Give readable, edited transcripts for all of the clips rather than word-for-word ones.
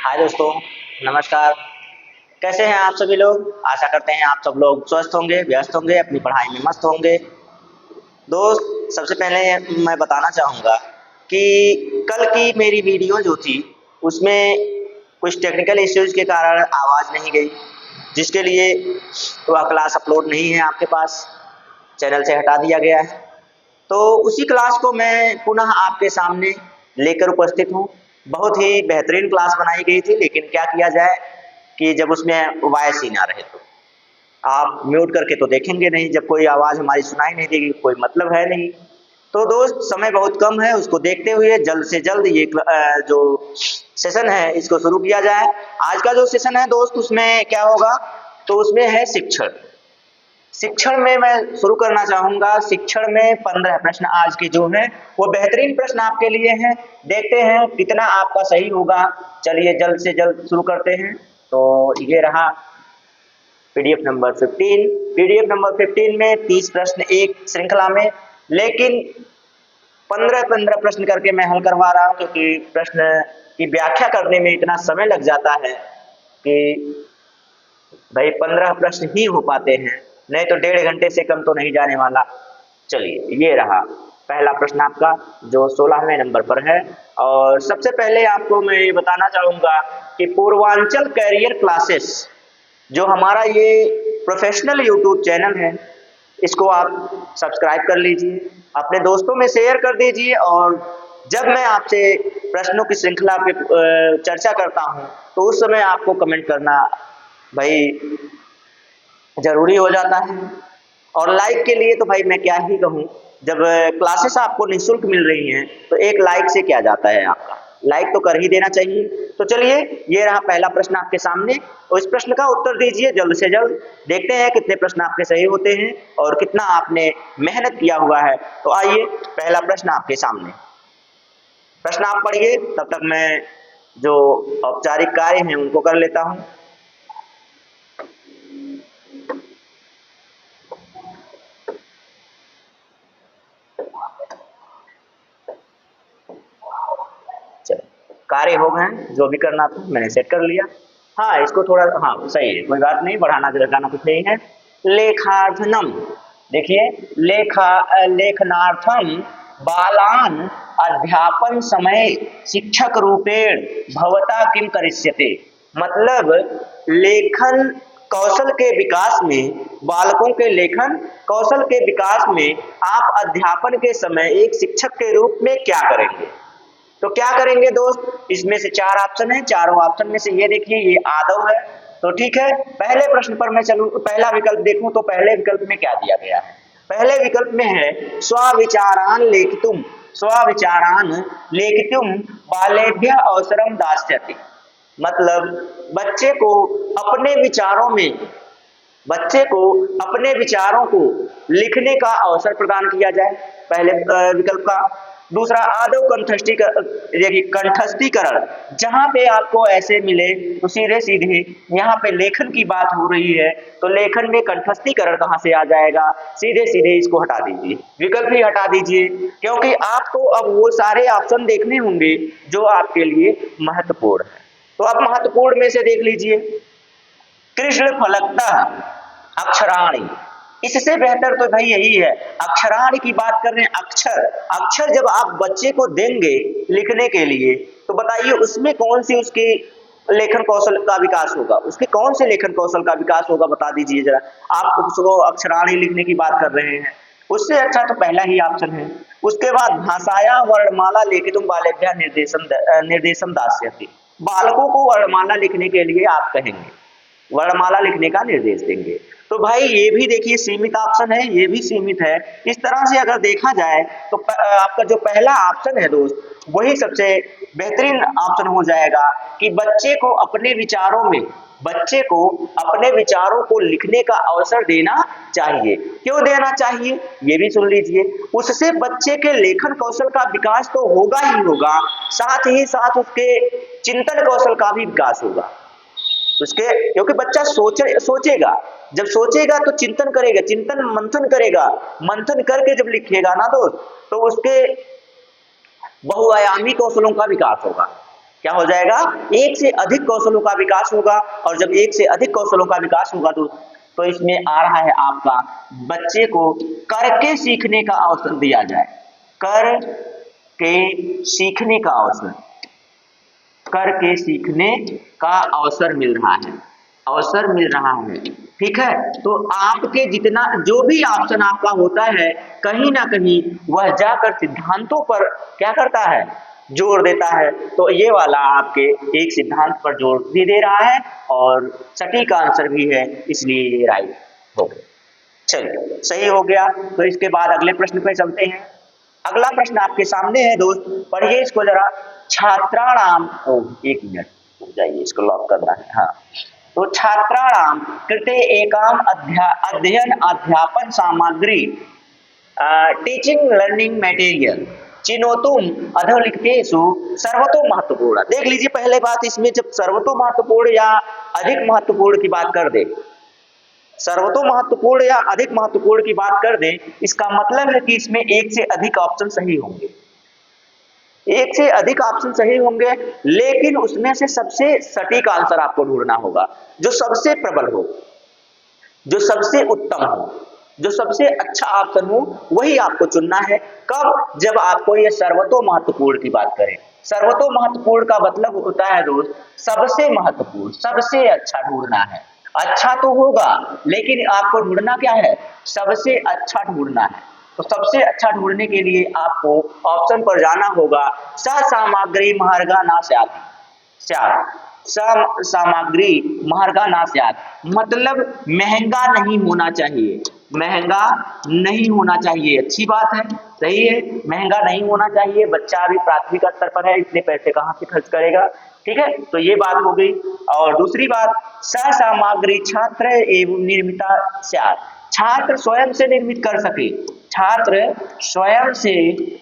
हाय दोस्तों, नमस्कार। कैसे हैं आप सभी लोग? आशा करते हैं आप सब लोग स्वस्थ होंगे, व्यस्त होंगे, अपनी पढ़ाई में मस्त होंगे। दोस्त, सबसे पहले मैं बताना चाहूँगा कि कल की मेरी वीडियो जो थी, उसमें कुछ टेक्निकल इश्यूज़ के कारण आवाज़ नहीं गई, जिसके लिए वह क्लास अपलोड नहीं है आपके पास, चैनल से हटा दिया गया है। तो उसी क्लास को मैं पुनः आपके सामने लेकर उपस्थित हूँ। बहुत ही बेहतरीन क्लास बनाई गई थी, लेकिन क्या किया जाए कि जब उसमें वॉइस ही ना रहे तो आप म्यूट करके तो देखेंगे नहीं, जब कोई आवाज़ हमारी सुनाई नहीं देगी, कोई मतलब है नहीं। तो दोस्त, समय बहुत कम है, उसको देखते हुए जल्द से जल्द ये जो सेशन है इसको शुरू किया जाए। आज का जो सेशन है दोस्त, उसमें क्या होगा, तो उसमें है शिक्षण। शिक्षण में मैं शुरू करना चाहूँगा। शिक्षण में 15 प्रश्न आज के जो हैं वो बेहतरीन प्रश्न आपके लिए हैं। देखते हैं कितना आपका सही होगा। चलिए जल्द से जल्द शुरू करते हैं। तो ये रहा पीडीएफ नंबर 15। पीडीएफ नंबर 15 में 30 प्रश्न एक श्रृंखला में, लेकिन 15-15 प्रश्न करके मैं हल करवा रहा हूँ, क्योंकि प्रश्न की व्याख्या करने में इतना समय लग जाता है कि भाई 15 प्रश्न ही हो पाते हैं, नहीं तो 1.5 घंटे से कम तो नहीं जाने वाला। चलिए, ये रहा पहला प्रश्न आपका जो 16वें नंबर पर है। और सबसे पहले आपको मैं ये बताना चाहूँगा कि पूर्वांचल कैरियर क्लासेस जो हमारा ये प्रोफेशनल यूट्यूब चैनल है, इसको आप सब्सक्राइब कर लीजिए, अपने दोस्तों में शेयर कर दीजिए। और जब मैं आपसे प्रश्नों की श्रृंखला पे चर्चा करता हूँ, तो उस समय आपको कमेंट करना भाई ज़रूरी हो जाता है। और लाइक के लिए तो भाई मैं क्या ही कहूँ, जब क्लासेस आपको निःशुल्क मिल रही हैं तो एक लाइक से क्या जाता है, आपका लाइक तो कर ही देना चाहिए। तो चलिए, ये रहा पहला प्रश्न आपके सामने, तो इस प्रश्न का उत्तर दीजिए जल्द से जल्द। देखते हैं कितने प्रश्न आपके सही होते हैं और कितना आपने मेहनत किया हुआ है। तो आइए, पहला प्रश्न आपके सामने। प्रश्न आप पढ़िए, तब तक मैं जो औपचारिक कार्य हैं उनको कर लेता हूँ। कार्य हो गए, जो भी करना था मैंने सेट कर लिया। हाँ, इसको थोड़ा, हाँ सही है, कोई बात नहीं, बढ़ाना घटाना कुछ नहीं है। लेखार्थनम, देखिए लेखनार्थम बालान अध्यापन समय शिक्षक रूपेण भवता किम करिष्यते। मतलब लेखन कौशल के विकास में, बालकों के लेखन कौशल के विकास में आप अध्यापन के समय एक शिक्षक के रूप में क्या करेंगे। तो क्या करेंगे दोस्त, इसमें से 4 ऑप्शन है, चारों ऑप्शन में से ये देखिए, ये आदव है। तो ठीक है, पहले प्रश्न पर मैं चलूं, पहला विकल्प देखूं तो पहले विकल्प में क्या दिया गया है। पहले विकल्प में है स्वविचारान लेखितुम, स्वविचारान लेखितुम बालेभ्य अवसरम दास्यति। मतलब बच्चे को अपने विचारों को लिखने का अवसर प्रदान किया जाए, पहले विकल्प का। दूसरा, आदव कंठस्थीकरण, जहां पे आपको ऐसे मिले तो सीधे सीधे यहाँ पे लेखन की बात हो रही है, तो लेखन में कंठस्थीकरण कहाँ से आ जाएगा, सीधे सीधे इसको हटा दीजिए, विकल्प ही हटा दीजिए, क्योंकि आपको अब वो सारे ऑप्शन देखने होंगे जो आपके लिए महत्वपूर्ण है। तो आप महत्वपूर्ण में से देख लीजिए, कृष्ण फलकता अक्षराणि, इससे बेहतर तो भाई यही है। अक्षराणि की बात कर रहे हैं, अक्षर जब आप बच्चे को देंगे लिखने के लिए, तो बताइए उसमें कौन सी उसकी लेखन कौशल का विकास होगा, उसके कौन से लेखन कौशल का विकास होगा, बता दीजिए जरा। आप उसको अक्षराणि लिखने की बात कर रहे हैं, उससे अच्छा तो पहला ही ऑप्शन है। उसके बाद भाषाया वर्णमाला लेखितुम बालेभ्यः निर्देशम दास्यति, बालकों को वर्णमाला लिखने के लिए आप कहेंगे, वर्णमाला लिखने का निर्देश देंगे। तो भाई ये भी देखिए सीमित ऑप्शन है, ये भी सीमित है। इस तरह से अगर देखा जाए तो आपका जो पहला ऑप्शन है दोस्त, वही सबसे बेहतरीन ऑप्शन हो जाएगा कि बच्चे को अपने विचारों को लिखने का अवसर देना चाहिए। क्यों देना चाहिए, ये भी सुन लीजिए। उससे बच्चे के लेखन कौशल का विकास तो होगा ही होगा, साथ ही साथ उसके चिंतन कौशल का भी विकास होगा उसके, क्योंकि बच्चा सोचेगा, जब सोचेगा तो चिंतन करेगा, चिंतन मंथन करेगा, मंथन करके जब लिखेगा ना दोस्त, तो उसके बहुआयामी कौशलों का विकास होगा। क्या हो जाएगा, एक से अधिक कौशलों का विकास होगा। और जब एक से अधिक कौशलों का विकास होगा तो इसमें आ रहा है आपका बच्चे को करके सीखने का अवसर दिया जाए, कर के सीखने का अवसर, करके सीखने का अवसर मिल रहा है, अवसर मिल रहा है। ठीक है, तो आपके जितना जो भी ऑप्शन आपका होता है कहीं ना कहीं वह जाकर सिद्धांतों पर क्या करता है, जोर देता है। तो ये वाला आपके एक सिद्धांत पर जोर भी दे रहा है और सटीक आंसर भी है, इसलिए ये राइट हो गया। चलिए सही हो गया। तो इसके बाद अगले प्रश्न पे चलते हैं। अगला प्रश्न आपके सामने है दोस्त, पढ़िए इसको जरा। छात्राणाम, एक मिनट रुक जाइए, इसको लॉक करना है। हाँ, तो छात्राणाम कृते एकाम अध्ययन अध्यापन सामग्री टीचिंग लर्निंग मटेरियल चिनोतुम अधोलिखितेषु सर्वतो महत्वपूर्ण। देख लीजिए पहले बात, इसमें जब सर्वतो महत्वपूर्ण या अधिक महत्वपूर्ण की बात कर दे, सर्वतो महत्वपूर्ण या अधिक महत्वपूर्ण की बात कर दे, इसका मतलब है कि इसमें एक से अधिक ऑप्शन सही होंगे, एक से अधिक ऑप्शन सही होंगे, लेकिन उसमें से सबसे सटीक आंसर आपको ढूंढना होगा, जो सबसे प्रबल हो, जो सबसे उत्तम हो, जो सबसे अच्छा ऑप्शन हो, वही आपको चुनना है। कब, जब आपको ये सर्वतो महत्वपूर्ण की बात करें। सर्वतो महत्वपूर्ण का मतलब होता है दोस्त सबसे महत्वपूर्ण, सबसे अच्छा ढूंढना है। अच्छा तो होगा लेकिन आपको ढूंढना क्या है, सबसे अच्छा ढूंढना है। तो सबसे अच्छा ढूंढने के लिए आपको ऑप्शन पर जाना होगा, सामग्री महार्गा ना सामग्री महार्गा ना स्यात्, मतलब महंगा नहीं होना चाहिए, महंगा नहीं होना चाहिए। अच्छी बात है, सही है, महंगा नहीं होना चाहिए। बच्चा अभी प्राथमिक स्तर पर है, इतने पैसे कहाँ से खर्च करेगा। ठीक है, तो ये बात हो गई। और दूसरी बात, सामग्री छात्र एवं निर्मिता स्यात्, छात्र स्वयं से निर्मित कर सके, छात्र स्वयं से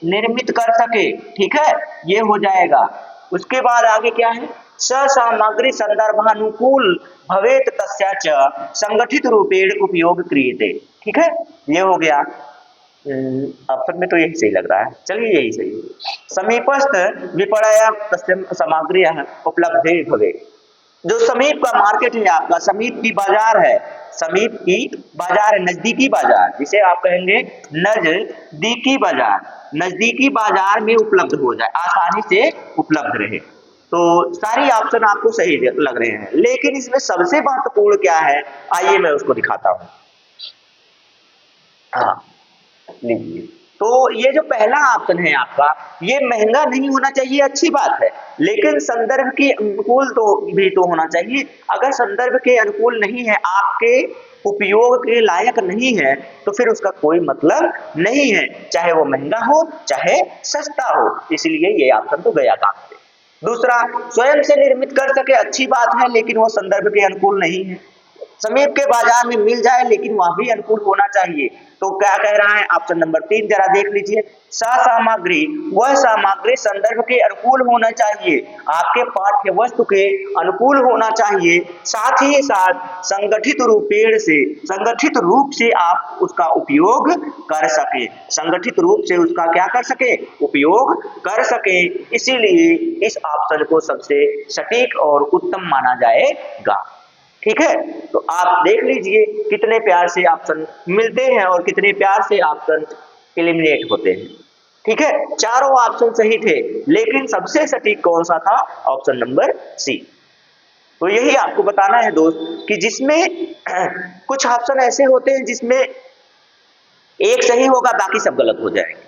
निर्मित कर सके। ठीक है, ये हो जाएगा। उसके बाद आगे क्या है, सामग्री संदर्भानुकूल भवेत तस्या च संगठित रूपेण उपयोग क्रियते। ठीक है, ये हो गया। ऑप्शन में तो यही सही लग रहा है, चलिए यही सही है। समीपस्थ विपणय सामग्री उपलब्ध भवे, जो समीप का मार्केट है आपका, समीप की बाजार है, समीप की बाजार है, नजदीकी बाजार, जिसे आप कहेंगे नजदीकी बाजार, नजदीकी बाजार में उपलब्ध हो जाए, आसानी से उपलब्ध रहे। तो सारी ऑप्शन आपको सही लग रहे हैं, लेकिन इसमें सबसे महत्वपूर्ण क्या है, आइए मैं उसको दिखाता हूं। हाँ लीजिए, तो ये जो पहला ऑप्शन है आपका, ये महंगा नहीं होना चाहिए, अच्छी बात है, लेकिन संदर्भ के अनुकूल तो भी तो होना चाहिए। अगर संदर्भ के अनुकूल नहीं है, आपके उपयोग के लायक नहीं है, तो फिर उसका कोई मतलब नहीं है, चाहे वो महंगा हो चाहे सस्ता हो। इसलिए ये ऑप्शन तो गया काम से। दूसरा, स्वयं से निर्मित कर सके, अच्छी बात है, लेकिन वो संदर्भ के अनुकूल नहीं है। समीप के बाजार में मिल जाए, लेकिन वह भी अनुकूल होना चाहिए। तो क्या कह रहा है ऑप्शन नंबर 3, जरा देख लीजिए। सामग्री, वह सामग्री संदर्भ के अनुकूल होना चाहिए, आपके पाठ्य वस्तु के अनुकूल होना चाहिए, साथ ही साथ संगठित रूपेण से, संगठित रूप से आप उसका उपयोग कर सके, संगठित रूप से उसका क्या कर सके, उपयोग कर सके। इसीलिए इस ऑप्शन को सबसे सटीक और उत्तम माना जाएगा। ठीक है, तो आप देख लीजिए कितने प्यार से ऑप्शन मिलते हैं और कितने प्यार से ऑप्शन एलिमिनेट होते हैं। ठीक है, चारों ऑप्शन सही थे, लेकिन सबसे सटीक कौन सा था, ऑप्शन नंबर सी। तो यही आपको बताना है दोस्त कि जिसमें कुछ ऑप्शन ऐसे होते हैं जिसमें एक सही होगा, बाकी सब गलत हो जाएंगे।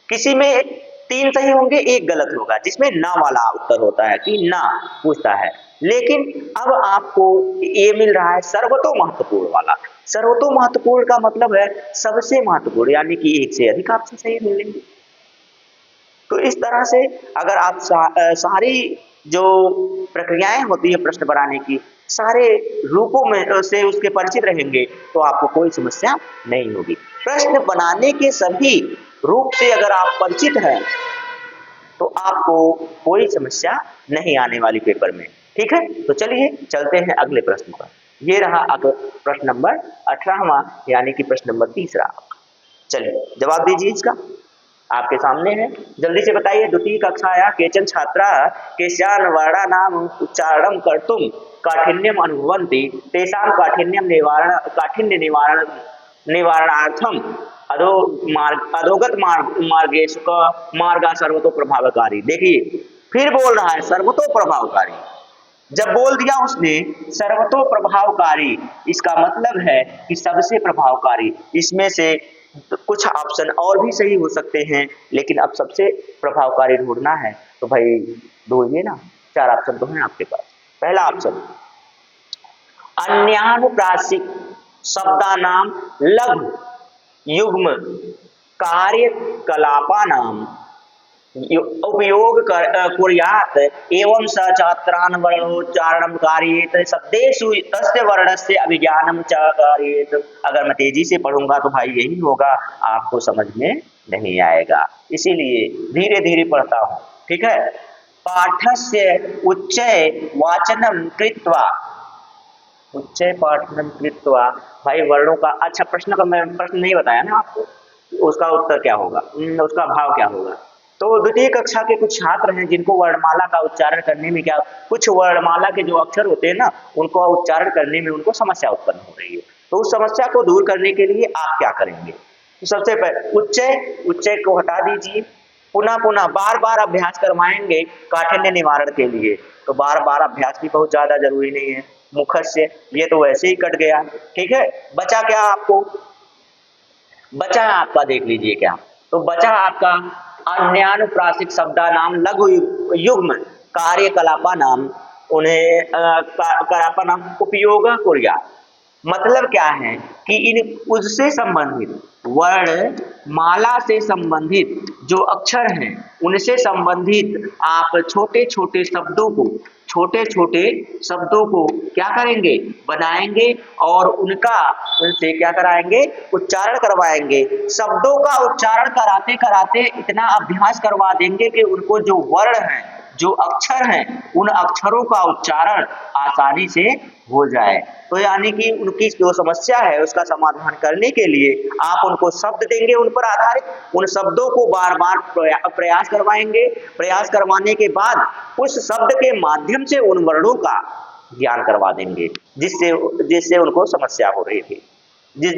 किसी में 3 सही होंगे, एक गलत होगा, जिसमें ना वाला उत्तर होता है कि ना पूछता है। लेकिन अब आपको ये मिल रहा है सर्वतो महत्वपूर्ण वाला। सर्वतो महत्वपूर्ण का मतलब है सबसे महत्वपूर्ण, यानी कि एक से अधिक ऑप्शन सही मिलेंगे। तो इस तरह से अगर आप सारी जो प्रक्रियाएं होती है प्रश्न बनाने की, सारे रूपों में से उसके परिचित रहेंगे, तो आपको कोई समस्या नहीं होगी। प्रश्न बनाने के सभी रूप से अगर आप परिचित हैं, तो आपको कोई समस्या नहीं आने वाली पेपर में। ठीक है, तो चलिए चलते हैं अगले प्रश्न पर। ये रहा प्रश्न नंबर 18वां, यानी कि प्रश्न नंबर 3। चलिए जवाब दीजिए इसका। आपके सामने है, जल्दी से बताइए। द्वितीय कक्षाया केचन छात्रा केशान वर्णानाम उच्चारणं कर्तुं काठिन्यम अनुभवन्ति तेषां काठिन्य निवारणार्थम अधोगत मार्गेषु का मार्ग सर्वतो प्रभावकारी। देखिए फिर बोल रहा है सर्वतो प्रभावकारी। जब बोल दिया उसने सर्वतो प्रभावकारी, इसका मतलब है कि सबसे प्रभावकारी। इसमें से कुछ ऑप्शन और भी सही हो सकते हैं, लेकिन अब सबसे प्रभावकारी ढूंढना है तो भाई ढूंढिए ना। 4 ऑप्शन तो हैं आपके पास। पहला ऑप्शन अन्यानुप्रासिक शब्दानाम लघु युग्म कार्यकलापानाम उपयोग कुर्यात् एवं स छात्रान् वर्णोच्चारणं कारयेत शब्देषु तस्य वर्णस्य अभिज्ञानं च कारयेत। अगर मैं तेजी से पढ़ूंगा तो भाई यही होगा, आपको समझ में नहीं आएगा, इसीलिए धीरे धीरे पढ़ता हूँ, ठीक है। पाठस्य उच्चय वाचनम कृत्वा, उच्चय पाठनम कृत्वा, भाई वर्णों का, अच्छा प्रश्न का मैं प्रश्न नहीं बताया ना आपको, उसका उत्तर क्या होगा, उसका भाव क्या होगा। तो द्वितीय कक्षा के कुछ छात्र हैं जिनको वर्णमाला का उच्चारण करने में क्या, कुछ वर्णमाला के जो अक्षर होते हैं ना उनको उच्चारण करने में उनको समस्या उत्पन्न हो रही है। तो उस समस्या को दूर करने के लिए आप क्या करेंगे, तो सबसे पहले उच्चय को हटा दीजिए, पुनः पुनः बार बार अभ्यास करवाएंगे काठिन्य निवारण के लिए। तो बार बार अभ्यास भी बहुत ज्यादा जरूरी नहीं है। मुखस्य ये तो वैसे ही कट गया, ठीक है। बचा क्या आपको, बचा आपका देख लीजिए क्या, तो बचा आपका अन्यानुप्रासिक शब्दानाम लघु युग्म कार्यकलापानाम उन्हें कलापानाम उपयोग कुर्या। मतलब क्या है कि इन उससे संबंधित वर्ण माला से संबंधित जो अक्षर हैं उनसे संबंधित आप छोटे छोटे शब्दों को क्या करेंगे, बनाएंगे और उनसे क्या कराएंगे, उच्चारण करवाएंगे। शब्दों का उच्चारण कराते कराते इतना अभ्यास करवा देंगे कि उनको जो वर्ण हैं, जो अक्षर हैं, उन अक्षरों का उच्चारण आसानी से हो जाए। तो यानी कि उनकी जो समस्या है उसका समाधान करने के लिए आप उनको शब्द देंगे, उन पर आधारित उन शब्दों को बार बार प्रयास करवाएंगे। प्रयास करवाने के बाद उस शब्द के माध्यम से उन वर्णों का ज्ञान करवा देंगे जिससे उनको समस्या हो रही थी, जिस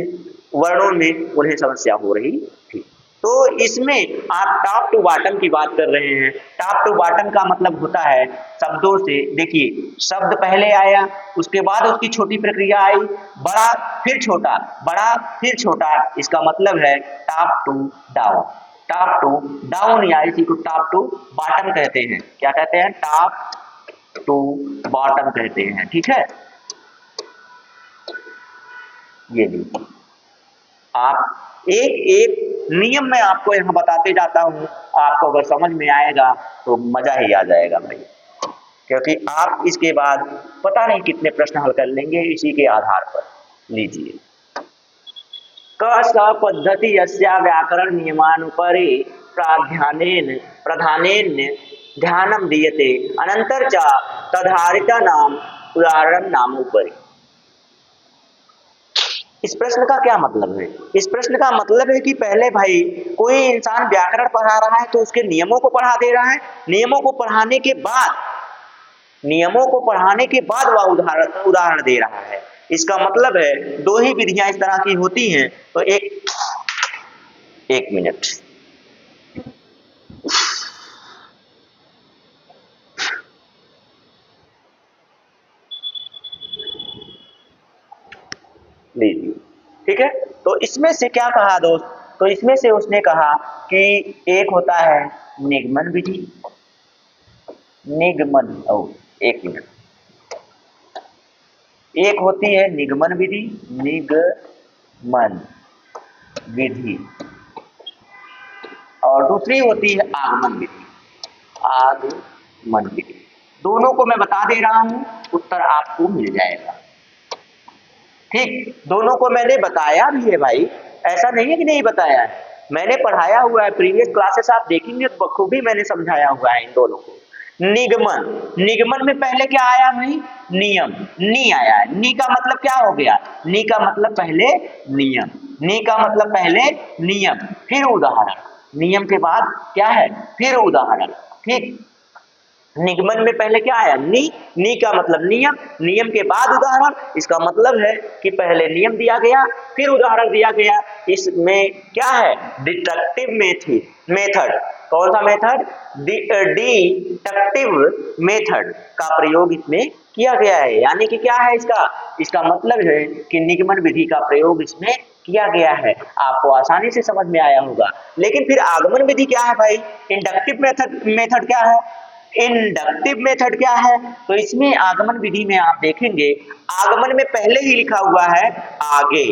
वर्णों में उन्हें समस्या हो रही थी। तो इसमें आप टॉप टू बॉटम की बात कर रहे हैं। टॉप टू बॉटम का मतलब होता है शब्दों से, देखिए शब्द पहले आया, उसके बाद उसकी छोटी प्रक्रिया आई, बड़ा फिर छोटा, बड़ा फिर छोटा, इसका मतलब है top to down. Top to down या इसी को टॉप टू बॉटम कहते हैं। क्या कहते हैं, टॉप टू बॉटम कहते हैं, ठीक है। ये लीजिए आप एक एक नियम में आपको यहाँ बताते जाता हूँ, आपको अगर समझ में आएगा तो मजा ही आ जाएगा भाई, क्योंकि आप इसके बाद पता नहीं कितने प्रश्न हल कर लेंगे इसी के आधार पर। लीजिए क स पद्धति यस्या व्याकरण नियमानुपरि प्रधानेन ध्यानं दीयते अनंतर च तधारितानाम उदाहरण नामोपरि। इस प्रश्न का क्या मतलब है, इस प्रश्न का मतलब है कि पहले भाई कोई इंसान व्याकरण पढ़ा रहा है तो उसके नियमों को पढ़ा दे रहा है, नियमों को पढ़ाने के बाद वह उदाहरण दे रहा है। इसका मतलब है 2 ही विधियां इस तरह की होती हैं। तो एक मिनट, लीजिए, ठीक है। तो इसमें से क्या कहा दोस्त, तो इसमें से उसने कहा कि एक होता है निगमन विधि, एक मिनट, एक होती है निगमन विधि, और दूसरी होती है आगमन विधि। दोनों को मैं बता दे रहा हूं, उत्तर आपको मिल जाएगा, ठीक। दोनों को मैंने बताया भी है भाई, ऐसा नहीं है कि नहीं बताया है, मैंने पढ़ाया हुआ है, प्रीवियस क्लासेस आप देखेंगे तो बखूबी मैंने समझाया हुआ है इन दोनों को। निगमन में पहले क्या आया भाई, नियम, नी आया है। नी का मतलब क्या हो गया, नी का मतलब पहले नियम, फिर उदाहरण। नियम के बाद क्या है, फिर उदाहरण। ठीक, निगमन में पहले क्या आया, नी का मतलब नियम, नियम के बाद उदाहरण। इसका मतलब है कि पहले नियम दिया गया, फिर उदाहरण दिया गया। इसमें क्या है, डिडक्टिव मेथड। कौन सा मेथड, डिडक्टिव मेथड का प्रयोग इसमें किया गया है। यानी कि क्या है इसका मतलब है कि निगमन विधि का प्रयोग इसमें किया गया है। आपको आसानी से समझ में आया होगा। लेकिन फिर आगमन विधि क्या है भाई, इंडक्टिव मेथड क्या है, इंडक्टिव मेथड क्या है। तो इसमें आगमन विधि में आप देखेंगे, आगमन में पहले ही लिखा हुआ है आगे।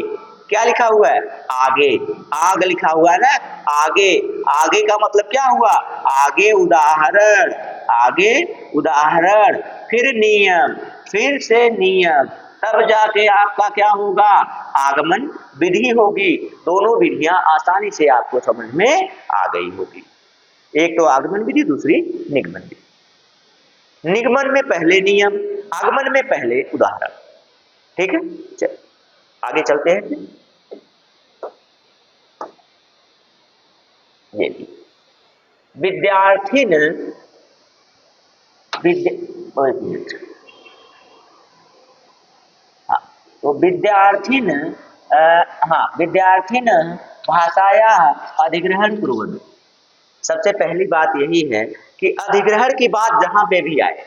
क्या लिखा हुआ है, आगे, आग लिखा हुआ है ना, आगे। आगे का मतलब क्या हुआ, आगे उदाहरण, आगे उदाहरण, फिर नियम, फिर से नियम, तब जाके आपका क्या होगा, आगमन विधि होगी। दोनों विधियां आसानी से आपको समझ में आ गई होगी। एक तो आगमन विधि, दूसरी निगमन विधि। निगमन में पहले नियम, आगमन में पहले उदाहरण। ठीक है, चल आगे चलते हैं। ये विद्यार्थी हाँ, तो विद्यार्थीन भाषाया अधिग्रहण कुर्वन्ति। सबसे पहली बात यही है कि अधिग्रहण की बात जहां पे भी आए,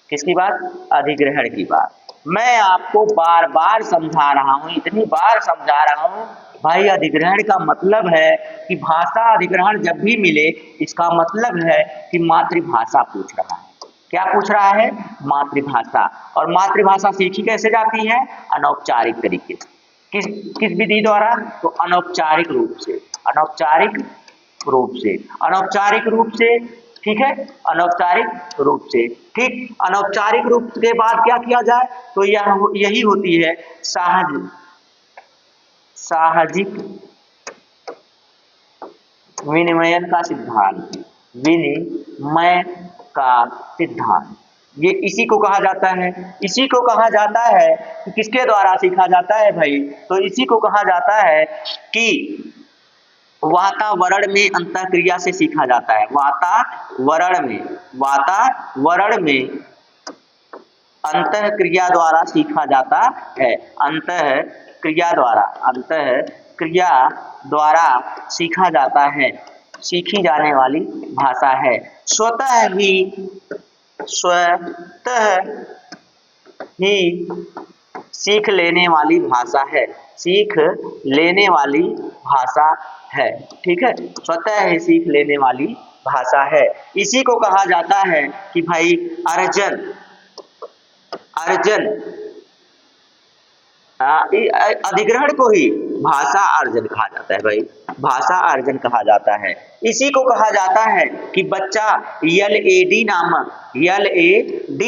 किसकी बात, अधिग्रहण की बात। मैं आपको बार बार समझा रहा हूं, इतनी बार समझा रहा हूं भाई, अधिग्रहण का मतलब है कि भाषा अधिग्रहण जब भी मिले, इसका मतलब है कि मातृभाषा पूछ रहा है। क्या पूछ रहा है, मातृभाषा। और मातृभाषा सीखी कैसे जाती है, अनौपचारिक तरीके से। किस विधि द्वारा, तो अनौपचारिक रूप से, अनौपचारिक रूप से, अनौपचारिक रूप से। ठीक है, अनौपचारिक रूप से। ठीक, अनौपचारिक रूप के बाद क्या किया जाए, तो यही होती है साहजिक विनिमयन का सिद्धांत, विनिमय का सिद्धांत। ये इसी को कहा जाता है, इसी को कहा जाता है कि किसके द्वारा सीखा जाता है भाई, तो इसी को कहा जाता है कि वातावरण में अंतःक्रिया से सीखा जाता है। वातावरण में अंतःक्रिया द्वारा सीखा जाता है। अंतःक्रिया द्वारा सीखा जाता है, सीखी जाने वाली भाषा है। स्वतः ही सीख लेने वाली भाषा है, सीख लेने वाली भाषा है। ठीक है, स्वतः ही सीख लेने वाली भाषा है। इसी को कहा जाता है कि भाई अर्जन अधिग्रहण को ही भाषा अर्जन कहा जाता है भाई, भाषा अर्जन कहा जाता है। इसी को कहा जाता है कि बच्चा LAD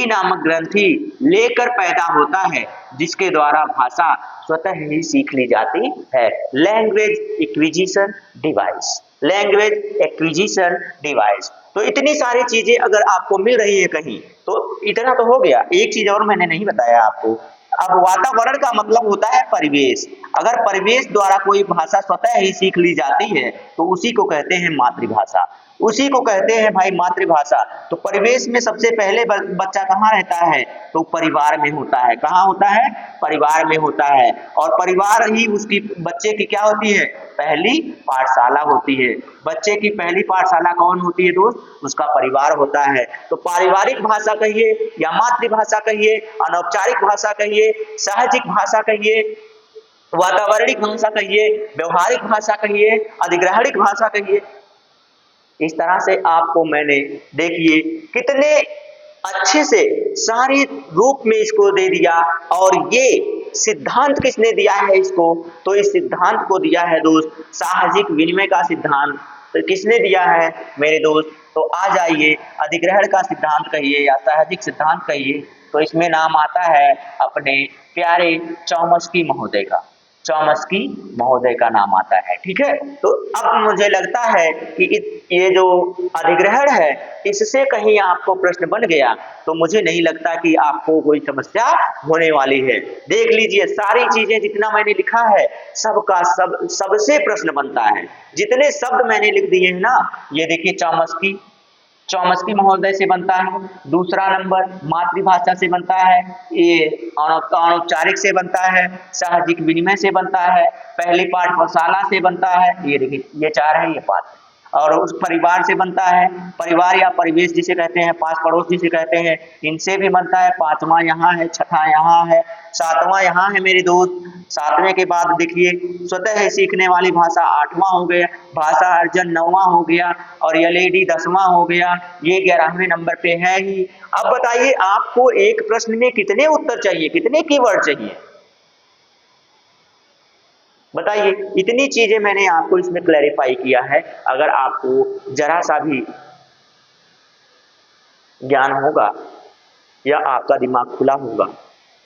नामक ग्रंथि लेकर पैदा होता है, जिसके द्वारा भाषा स्वतः ही सीख ली जाती है। Language acquisition device, language acquisition device. तो इतनी सारी चीजें अगर आपको मिल रही है कहीं, तो इतना तो हो गया। एक चीज और मैंने नहीं बताया आपको। अब वातावरण का मतलब होता है परिवेश। अगर परिवेश द्वारा कोई भाषा स्वतः ही सीख ली जाती है, तो उसी को कहते हैं मातृभाषा, उसी को कहते हैं भाई मातृभाषा। तो परिवेश में सबसे पहले बच्चा कहाँ रहता है, तो परिवार में होता है। कहाँ होता है, परिवार में होता है। और परिवार ही उसकी, बच्चे की क्या होती है, पहली पाठशाला होती है। बच्चे की पहली पाठशाला कौन होती है दोस्त, उसका परिवार होता है। तो पारिवारिक भाषा कहिए या मातृभाषा कहिए, अनौपचारिक भाषा कहिए, साहजिक भाषा कहिए, वातावरणिक भाषा कहिए, व्यवहारिक भाषा कहिए, अधिग्रहणिक भाषा कहिए, इस तरह से आपको मैंने देखिए कितने अच्छे से सारे रूप में इसको दे दिया। और ये सिद्धांत किसने दिया है इसको, तो इस सिद्धांत को दिया है दोस्त साहजिक विनिमय का सिद्धांत। तो किसने दिया है मेरे दोस्त, तो आ जाइए, अधिग्रहण का सिद्धांत कहिए या साहजिक सिद्धांत कहिए, तो इसमें नाम आता है अपने प्यारे चौमस्की महोदय का। चौमस्की महोदय का नाम आता है। ठीक है, तो अब मुझे लगता है कि ये जो अधिग्रहण है इससे कहीं आपको प्रश्न बन गया तो मुझे नहीं लगता कि आपको कोई समस्या होने वाली है। देख लीजिए सारी चीजें जितना मैंने लिखा है सबका सबसे प्रश्न बनता है। जितने शब्द मैंने लिख दिए हैं ना, ये देखिए चौमस्की महोदय से बनता है। दूसरा नंबर मातृभाषा से बनता है, ये अनौपचारिक से बनता है, साहजिक विनिमय से बनता है, पहली पाठशाला से बनता है, ये देखिए ये 4 है, ये 5 है। और उस परिवार से बनता है, परिवार या परिवेश जिसे कहते हैं, पास पड़ोस जिसे कहते हैं, इनसे भी बनता है। 5वां यहाँ है, 6ठा यहाँ है, 7वां यहाँ है मेरे दोस्त। 7वें के बाद देखिए स्वतः ही सीखने वाली भाषा 8वां हो गया, भाषा अर्जन 9वां हो गया, और एलईडी 10वां हो गया, ये 11वें नंबर पे है ही। अब बताइए आपको एक प्रश्न में कितने उत्तर चाहिए, कितने कीवर्ड चाहिए, बताइए। इतनी चीजें मैंने आपको इसमें क्लैरिफाई किया है। अगर आपको जरा सा भी ज्ञान होगा या आपका दिमाग खुला होगा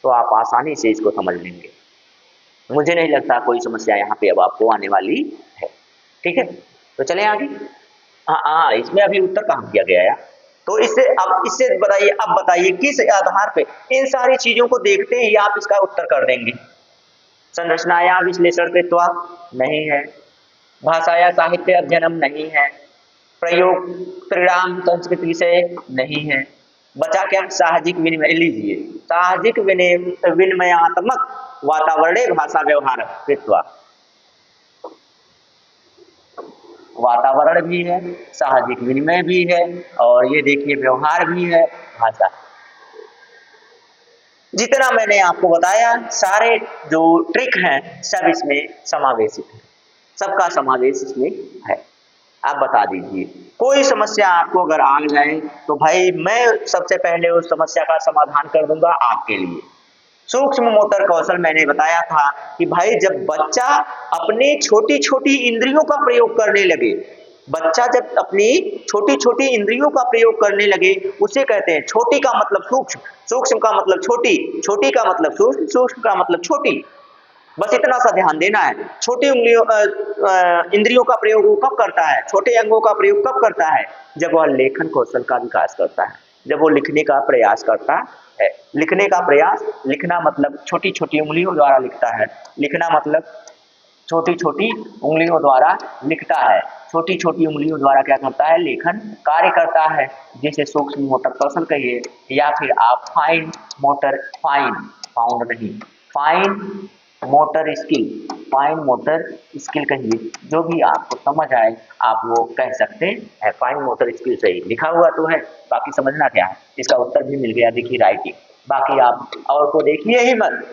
तो आप आसानी से इसको समझ लेंगे। मुझे नहीं लगता कोई समस्या यहाँ पे अब आपको आने वाली है। ठीक है, तो चलें आगे। हाँ, इसमें अभी उत्तर कहाँ दिया गया है? तो इससे बताइए, अब बताइए किस आधार पे इन सारी चीजों को देखते ही आप इसका उत्तर कर देंगे। संरचनाया विश्लेषण कृत्वा नहीं है, भाषाया साहित्य अध्ययनम नहीं है, प्रयोग त्रिराम संस्कृति से नहीं है, बचा क्या? साहजिक विनिमय। लीजिए साहजिक विनिमयात्मक वातावरण भाषा व्यवहार कृत्वा, वातावरण भी है, साहजिक विनिमय भी है, और ये देखिए व्यवहार भी है, भाषा। जितना मैंने आपको बताया सारे जो ट्रिक हैं सब इसमें समावेशित है, सबका समावेश इसमें है। आप बता दीजिए कोई समस्या आपको अगर आ जाए तो भाई मैं सबसे पहले उस समस्या का समाधान कर दूंगा आपके लिए। सूक्ष्म मोटर कौशल मैंने बताया था कि भाई जब बच्चा अपनी छोटी छोटी इंद्रियों का प्रयोग करने लगे, बच्चा जब अपनी छोटी छोटी इंद्रियों का प्रयोग करने लगे उसे कहते हैं, छोटी का मतलब सूक्ष्म, सूक्ष्म का मतलब छोटी, छोटी का मतलब सूक्ष्म, सूक्ष्म का मतलब छोटी। बस इतना सा ध्यान देना है। छोटी इंद्रियों का प्रयोग वो कब करता है, छोटे अंगों का प्रयोग कब करता है? जब वह लेखन कौशल का विकास करता है, जब वो लिखने का प्रयास करता है। लिखने का प्रयास, लिखना मतलब छोटी छोटी उंगलियों द्वारा लिखता है, लिखना मतलब छोटी छोटी उंगलियों द्वारा लिखता है, छोटी छोटी उंगलियों द्वारा क्या करता है? लेखन कार्य करता है, जिसे सूक्ष्म मोटर कौशल कहिए, या फिर आप फाइन मोटर, फाउंड नहीं, fine motor skill, fine motor skill कहिए, जो भी आपको समझ आए आप वो कह सकते हैं। फाइन मोटर स्किल सही लिखा हुआ तो है, बाकी समझना क्या है, इसका उत्तर भी मिल गया, देखिए राइटिंग। बाकी आप और को देखिए ही मत।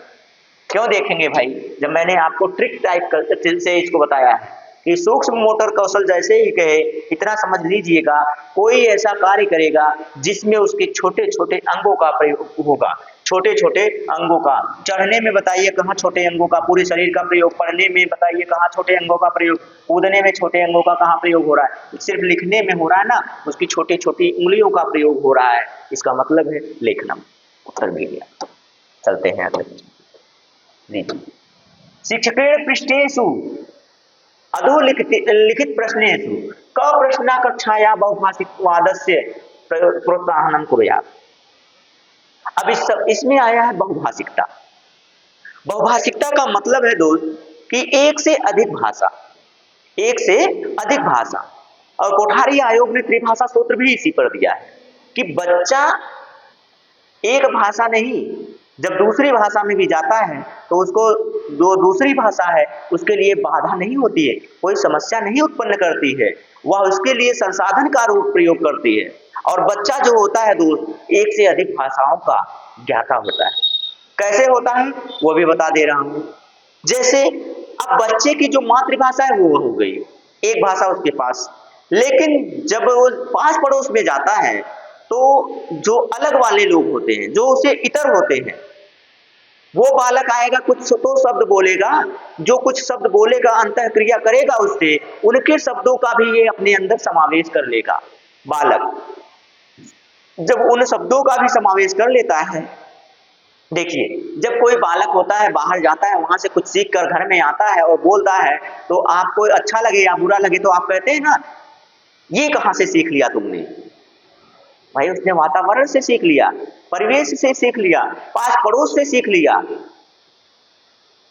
क्यों देखेंगे भाई, जब मैंने आपको ट्रिक टाइप से इसको बताया है कि सूक्ष्म मोटर कौशल जैसे ही कहे इतना समझ लीजिएगा, कोई ऐसा कार्य करेगा जिसमें उसके छोटे छोटे अंगों का प्रयोग होगा, छोटे छोटे अंगों का। चढ़ने में बताइए कहाँ छोटे अंगों का, पूरे शरीर का प्रयोग। पढ़ने में बताइए कहाँ छोटे अंगों का प्रयोग, कूदने में छोटे अंगों का कहाँ प्रयोग हो रहा है? सिर्फ लिखने में हो रहा है ना, उसकी छोटी छोटी उंगलियों का प्रयोग हो रहा है, इसका मतलब है लेखनम। उत्तर मिल गया। चलते हैं अगले। शिक्षकेण पृष्ठेषु अधोलिखित प्रश्नेषु क प्रश्न कक्षाया बहुभाषिकवादस्य प्रोत्साहनं कुर्यात्। अब इसमें आया है बहुभाषिकता। बहुभाषिकता का मतलब है दोस्त कि एक से अधिक भाषा, एक से अधिक भाषा। और कोठारी आयोग ने त्रिभाषा सूत्र भी इसी पर दिया है कि बच्चा एक भाषा नहीं, जब दूसरी भाषा में भी जाता है तो उसको जो दूसरी भाषा है उसके लिए बाधा नहीं होती है, कोई समस्या नहीं उत्पन्न करती है, वह उसके लिए संसाधन का रूप प्रयोग करती है। और बच्चा जो होता है दोस्त एक से अधिक भाषाओं का ज्ञाता होता है। कैसे होता है वो भी बता दे रहा हूं। जैसे अब बच्चे की जो मातृभाषा है वो हो गई, एक भाषा उसके पास, लेकिन जब वो पास पड़ोस में जाता है तो जो अलग वाले लोग होते हैं, जो उसे इतर होते हैं, वो बालक आएगा कुछ तो शब्द बोलेगा, जो कुछ शब्द बोलेगा अंतः क्रिया करेगा उससे, उनके शब्दों का भी ये अपने अंदर समावेश कर लेगा। बालक जब उन शब्दों का भी समावेश कर लेता है, देखिए, जब कोई बालक होता है बाहर जाता है, वहां से कुछ सीख कर घर में आता है और बोलता है, तो आपको अच्छा लगे या बुरा लगे तो आप कहते हैं ना, ये कहाँ से सीख लिया तुमने? भाई उसने वातावरण से सीख लिया, परिवेश से सीख लिया, पास पड़ोस से सीख लिया।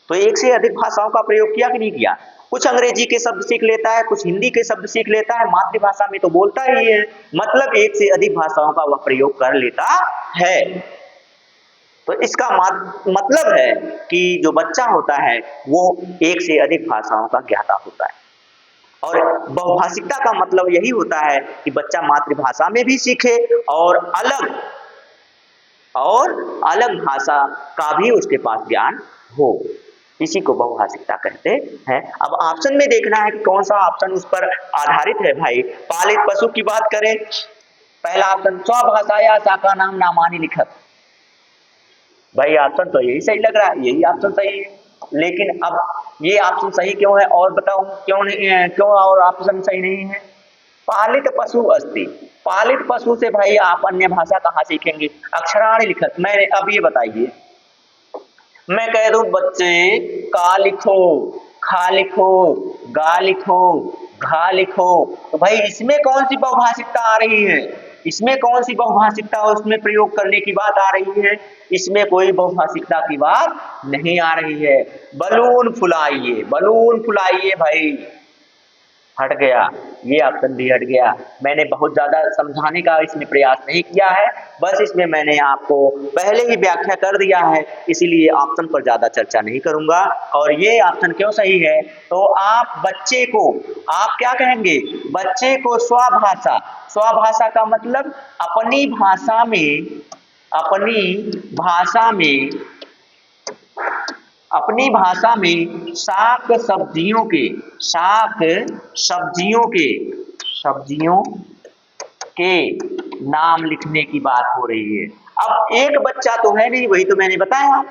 तो एक से अधिक भाषाओं का प्रयोग किया कि नहीं किया? कुछ अंग्रेजी के शब्द सीख लेता है, कुछ हिंदी के शब्द सीख लेता है, मातृभाषा में तो बोलता ही है, मतलब एक से अधिक भाषाओं का वह प्रयोग कर लेता है। तो इसका मतलब है कि जो बच्चा होता है वो एक से अधिक भाषाओं का ज्ञाता होता है। और बहुभाषिकता का मतलब यही होता है कि बच्चा मातृभाषा में भी सीखे और अलग भाषा का भी उसके पास ज्ञान हो। इसी को बहुभाषिकता कहते हैं। अब ऑप्शन में देखना है कि कौन सा ऑप्शन उस पर आधारित है। भाई पालित पशु की बात करें, पहला ऑप्शन स्वभाषा या शाखा नाम नामानी लिखत। भाई ऑप्शन तो यही सही लग रहा है, यही ऑप्शन सही है। लेकिन अब ये ऑप्शन सही क्यों है और बताओ क्यों नहीं है, क्यों और ऑप्शन सही नहीं है? पालित पशु अस्ति, पालित पशु से भाई आप अन्य भाषा कहाँ सीखेंगे? अक्षराणी लिखत। मैंने अब ये बताइए, मैं कह दूं बच्चे का लिखो, खा लिखो, गा लिखो, घा लिखो, तो भाई इसमें कौन सी बहुभाषिकता आ रही है? इसमें कौन सी बहुभाषिकता उसमें प्रयोग करने की बात आ रही है? इसमें कोई बहुभाषिकता की बात नहीं आ रही है। बलून फुलाइए, बलून फुलाइए भाई, हट गया, ये ऑप्शन भी हट गया। मैंने बहुत ज्यादा समझाने का इसमें प्रयास नहीं किया है, बस इसमें मैंने आपको पहले ही व्याख्या कर दिया है, इसीलिए ऑप्शन पर ज्यादा चर्चा नहीं करूंगा। और ये ऑप्शन क्यों सही है, तो आप बच्चे को, आप क्या कहेंगे? बच्चे को स्वभाषा, स्वभाषा का मतलब अपनी भाषा में, अपनी भाषा में शाक सब्जियों के नाम लिखने की बात हो रही है। अब एक बच्चा तो है नहीं, वही तो मैंने बताया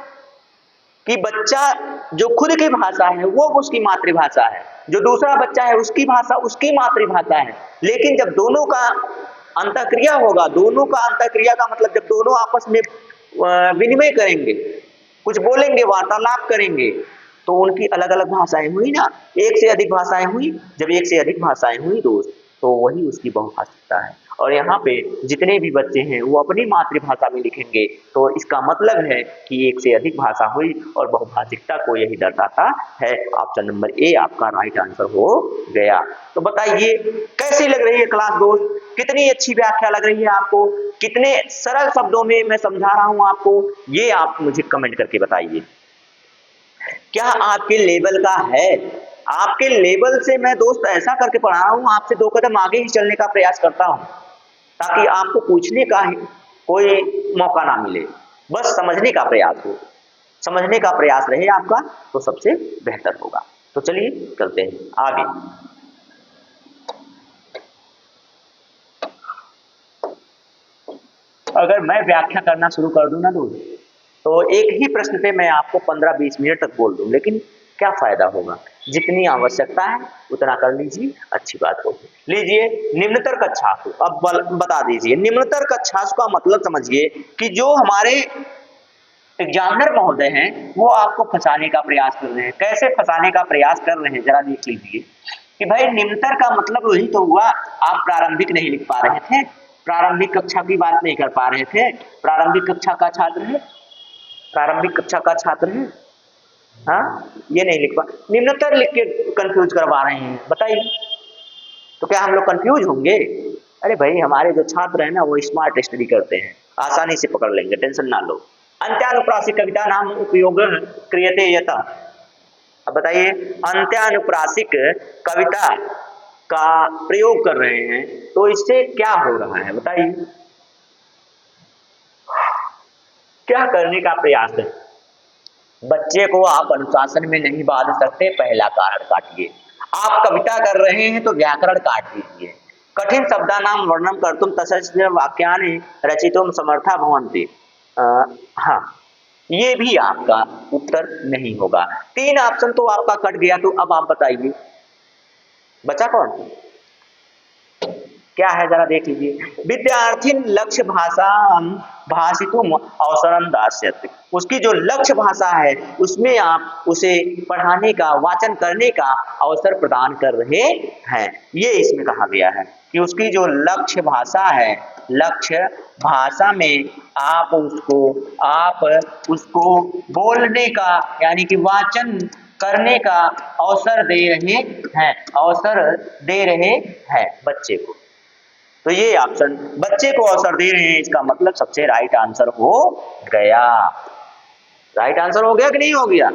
कि बच्चा जो खुद की भाषा है वो उसकी मातृभाषा है, जो दूसरा बच्चा है उसकी भाषा उसकी मातृभाषा है। लेकिन जब दोनों का अंतःक्रिया होगा, दोनों का अंतःक्रिया का मतलब जब दोनों आपस में विनिमय करेंगे, कुछ बोलेंगे, वार्तालाप करेंगे, तो उनकी अलग अलग भाषाएं हुई ना, एक से अधिक भाषाएं हुई। जब एक से अधिक भाषाएं हुई दोस्त, तो वही उसकी बहुभाषिकता है। और यहाँ पे जितने भी बच्चे हैं वो अपनी मातृभाषा में लिखेंगे, तो इसका मतलब है कि एक से अधिक भाषा हुई और बहुभाषिकता को यही दर्शाता है। ऑप्शन नंबर ए आपका राइट आंसर हो गया। तो बताइए कैसी लग रही है क्लास दोस्त? कितनी अच्छी व्याख्या लग रही है आपको? कितने सरल शब्दों में मैं समझा रहा हूं आपको, ये आप मुझे कमेंट करके बताइए। क्या आपके लेवल का है? आपके लेवल से मैं दोस्त ऐसा करके पढ़ा रहा हूं, आपसे 2 कदम आगे ही चलने का प्रयास करता हूं, ताकि आपको पूछने का कोई मौका ना मिले, बस समझने का प्रयास हो। समझने का प्रयास रहे आपका तो सबसे बेहतर होगा। तो चलिए चलते हैं आगे। अगर मैं व्याख्या करना शुरू कर दूं ना दोस्त, तो एक ही प्रश्न पे मैं आपको 15-20 मिनट तक बोल दूं, लेकिन क्या फायदा होगा? जितनी आवश्यकता है उतना कर लीजिए, अच्छी बात होगी। लीजिए निम्नतर कक्षासु, अब बता दीजिए निम्नतर कक्षासु का मतलब समझिए कि जो हमारे एग्जामिनर महोदय हैं वो आपको फंसाने का प्रयास कर रहे हैं। कैसे फंसाने का प्रयास कर रहे हैं जरा देख लीजिए कि भाई निम्नतर का मतलब वही तो हुआ, आप प्रारंभिक नहीं लिख पा रहे थे, प्रारंभिक कक्षा की बात नहीं कर पा रहे थे, प्रारंभिक कक्षा का छात्र है, प्रारंभिक कक्षा का छात्र है, हाँ ये नहीं लिख पा, निम्नतर लिख के कंफ्यूज करवा रहे हैं। बताइए तो क्या हम लोग कंफ्यूज होंगे? अरे भाई हमारे जो छात्र हैं ना वो स्मार्ट स्टडी करते हैं, आसानी से पकड़ लेंगे, टेंशन ना लो। अंत्यानुप्रासिक कविता नाम उपयोग क्रियते यत। अब बताइए अंत्यानुप्रासिक कविता का प्रयोग कर रहे हैं तो इससे क्या हो रहा है? बताइए क्या करने का प्रयास है? बच्चे को आप अनुशासन में नहीं बांध सकते, पहला कारण काटिए। आप कविता कर रहे हैं तो व्याकरण काट दीजिए। कठिन शब्दानां वर्णनं कर्तुं तस्य वाक्यानि रचितुं समर्था भवन्ति। हाँ ये भी आपका उत्तर नहीं होगा। 3 ऑप्शन तो आपका कट गया, तो अब आप बताइए बचा कौन? क्या है जरा देख लीजिए। विद्यार्थी लक्ष्य भाषा भाषितुम अवसरम दास्यति, उसकी जो लक्ष्य भाषा है उसमें आप उसे पढ़ाने का, वाचन करने का अवसर प्रदान कर रहे हैं। ये इसमें कहा गया है कि उसकी जो लक्ष्य भाषा है, लक्ष्य भाषा में आप उसको बोलने का यानी कि वाचन करने का अवसर दे रहे हैं, अवसर दे रहे हैं बच्चे को। तो ये ऑप्शन बच्चे को अवसर दे रहे हैं, इसका मतलब सबसे राइट आंसर हो गया। राइट आंसर हो गया कि नहीं हो गया?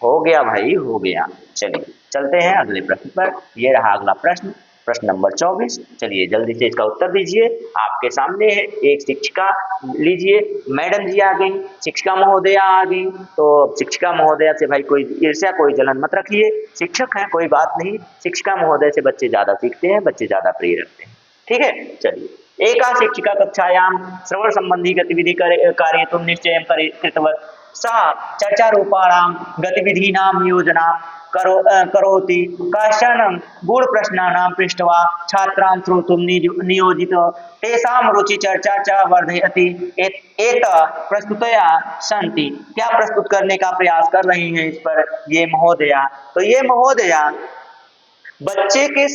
हो गया भाई, हो गया। चलिए चलते हैं अगले प्रश्न पर। ये रहा अगला प्रश्न, प्रश्न नंबर 24। चलिए जल्दी से इसका उत्तर दीजिए। आपके सामने है एक शिक्षिका, लीजिए मैडम जी आ गई, शिक्षिका महोदया आ गई। तो शिक्षिका महोदया से भाई कोई ईर्ष्या, कोई जलन मत रखिए, शिक्षक हैं कोई बात नहीं। शिक्षिका महोदय से बच्चे ज्यादा सीखते हैं, बच्चे ज्यादा प्रिय रखते हैं, ठीक है। चलिए, एका शिक्षिका कक्षायां श्रवण संबंधी गतिविधि कार्य तुम निश्चय कृतवत् सा चर्चारूपाणां गतिविधीनां योजनां करोति कश्चन गूढ़प्रश्नानां पृष्ट्वा छात्रान् श्रोतुं नियोजित तेषां रुचि चर्चा च वर्धयति एत प्रस्तुतया सन्ति। क्या प्रस्तुत करने का प्रयास कर रही हैं इस पर ये महोदया? तो ये महोदया बच्चे के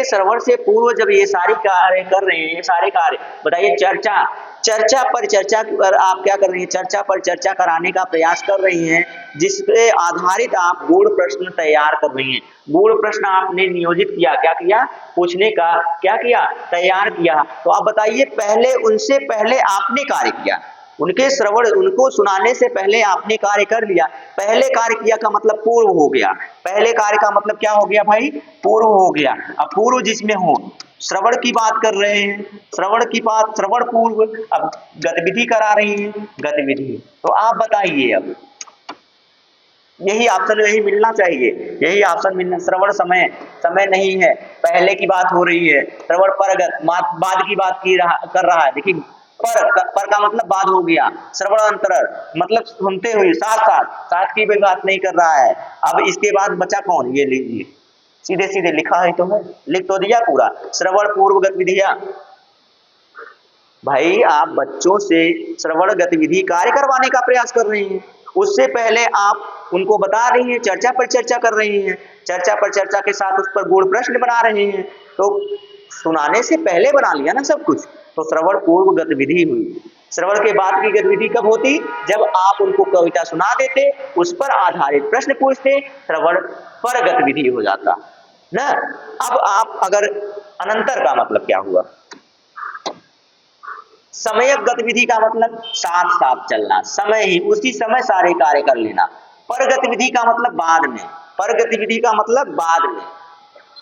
श्रवण से पूर्व जब ये सारी कार्य कर रहे हैं, ये सारे कार्य बताइए, चर्चा पर आप क्या कर रही हैं? चर्चा पर चर्चा कराने का प्रयास कर रही हैं, जिसपे आधारित आप गूढ़ प्रश्न तैयार कर रही हैं। गूढ़ प्रश्न आपने नियोजित किया, क्या किया? पूछने का क्या किया? तैयार किया। तो आप बताइए, उनसे पहले आपने कार्य किया, उनको सुनाने से पहले आपने कार्य कर लिया। पहले कार्य किया का मतलब पूर्व हो गया। पहले कार्य का मतलब क्या हो गया भाई? पूर्व हो गया। अब पूर्व जिसमें हो, श्रवण की बात कर रहे हैं, श्रवण पूर्व, अब गतिविधि करा रही है, गतिविधि। तो आप बताइए, अब यही ऑप्शन यही मिलना चाहिए, यही ऑप्शन मिलना। श्रवण समय नहीं है, पहले की बात हो रही है। श्रवण परगत बाद की बात कर रहा है। देखिए, पर का मतलब बाद हो गया। श्रवण अंतरर मतलब सुनते हुए, साथ की भी बात नहीं कर रहा है। अब इसके बाद बचा कौन? ये लीजिए, सीधे लिखा है तो है, लिख तो दिया पूरा। श्रवण पूर्व गतिविधियां, भाई आप बच्चों से श्रवण गतिविधि कार्य करवाने का प्रयास कर रही हैं, उससे पहले आप उनको बता रही हैं, चर्चा पर चर्चा कर रही हैं, चर्चा पर चर्चा के साथ उस पर गूढ़ प्रश्न बना रहे हैं। तो सुनाने से पहले बना लिया ना सब कुछ, तो श्रवण पूर्व गतिविधि हुई। श्रवण के बाद की गतिविधि कब होती? जब आप उनको कविता सुना देते, उस पर आधारित प्रश्न पूछते, श्रवण पर गतिविधि हो जाता ना। अब आप अगर अनंतर का मतलब क्या हुआ? समयक गतिविधि का मतलब साथ चलना, समय ही उसी समय सारे कार्य कर लेना। पर गतिविधि का मतलब बाद में, पर गतिविधि का मतलब बाद में।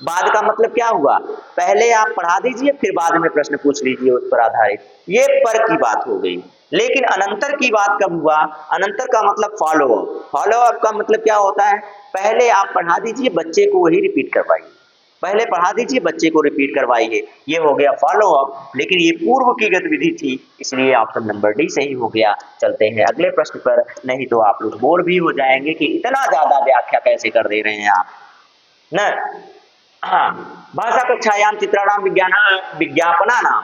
बाद का मतलब क्या हुआ? पहले आप पढ़ा दीजिए, फिर बाद में प्रश्न पूछ लीजिए उस पर आधारित। ये पर की बात हो गई। लेकिन अनंतर की बात कब हुआ? अनंतर का मतलब फॉलो अप। फॉलो अप का मतलब क्या होता है? पहले आप पढ़ा दीजिए, बच्चे को वही रिपीट करवाइए। पहले पढ़ा दीजिए, बच्चे को रिपीट करवाइए, ये हो गया फॉलो अप। लेकिन ये पूर्व की गतिविधि थी, इसलिए ऑप्शन नंबर डी सही हो गया। चलते हैं अगले प्रश्न पर, नहीं तो आप लोग बोर भी हो जाएंगे कि इतना ज्यादा व्याख्या कैसे कर दे रहे हैं आप न। हाँ, भाषा कक्षायां चित्राणां विज्ञापनानां